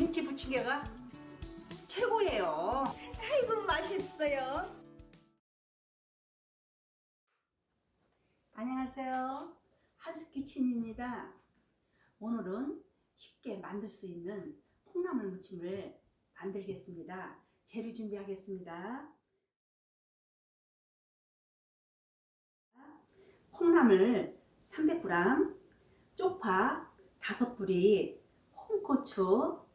김치 부침개가 최고예요. 아이고 맛있어요. 안녕하세요. 한스키친입니다. 오늘은 쉽게 만들 수 있는 콩나물 무침을 만들겠습니다. 재료 준비하겠습니다. 콩나물 300g, 쪽파 5뿌리, 홍고추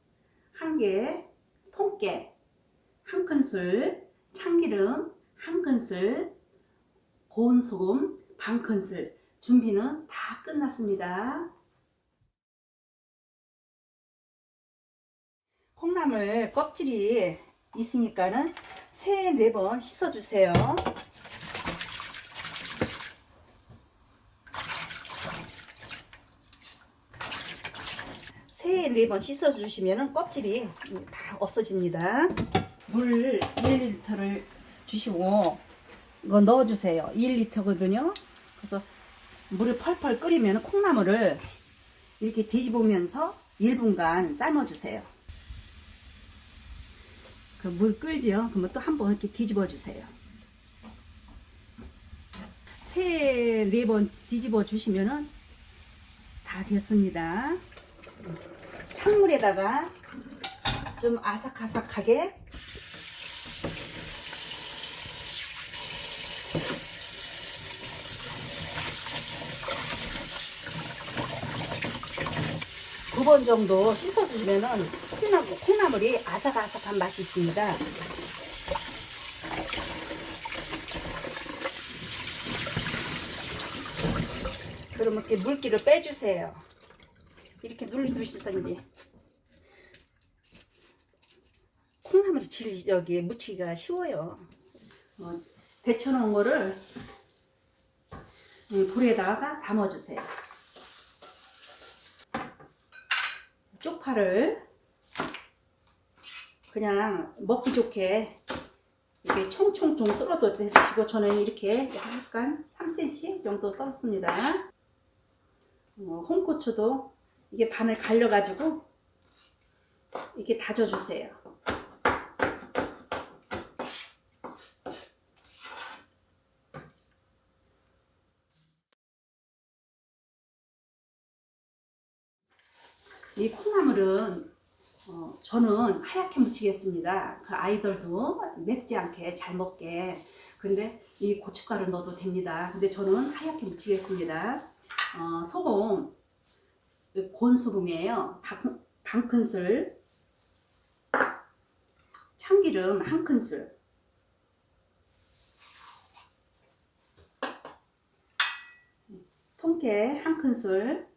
1개, 통깨 1큰술, 참기름 1큰술, 고운 소금 반큰술. 준비는 다 끝났습니다. 콩나물 껍질이 있으니까는 3-4번 씻어주세요. 세 번 씻어주시면 껍질이 다 없어집니다. 물 1리터를 주시고 이거 넣어주세요. 1리터거든요. 그래서 물을 펄펄 끓이면 콩나물을 이렇게 뒤집으면서 1분간 삶아주세요. 그 물 끓죠? 그러면 또 한 번 이렇게 뒤집어 주세요. 3-4번 뒤집어 주시면은 다 됐습니다. 찬물에다가 좀 아삭아삭하게 두 번 정도 씻어주시면은 콩나물이 아삭아삭한 맛이 있습니다. 그러면 이렇게 물기를 빼주세요. 이렇게 눌러주시던지. 콩나물이 여기 무치기가 쉬워요. 데쳐놓은 거를 불에다가 담아주세요. 쪽파를 그냥 먹기 좋게 이렇게 총총총 썰어도 되고 저는 이렇게 약간 3cm 정도 썰었습니다. 홍고추도 이게 반을 갈려 가지고 이렇게 다져주세요. 이 콩나물은 저는 하얗게 무치겠습니다. 그 아이들도 맵지 않게 잘 먹게. 근데 이 고춧가루 넣어도 됩니다. 근데 저는 하얗게 무치겠습니다. 소금, 고운 소금이에요. 반큰술, 참기름 1큰술, 통깨 1큰술.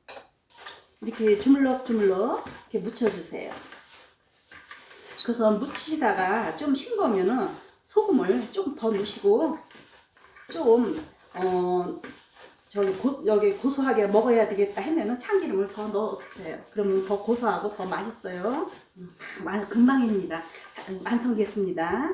이렇게 주물럭주물럭 이렇게 묻혀주세요. 그래서 묻히다가 좀 싱거우면은 소금을 조금 더 넣으시고 좀 여기 고소하게 먹어야 되겠다 하면은 참기름을 더 넣어주세요. 그러면 더 고소하고 더 맛있어요. 금방입니다. 완성됐습니다.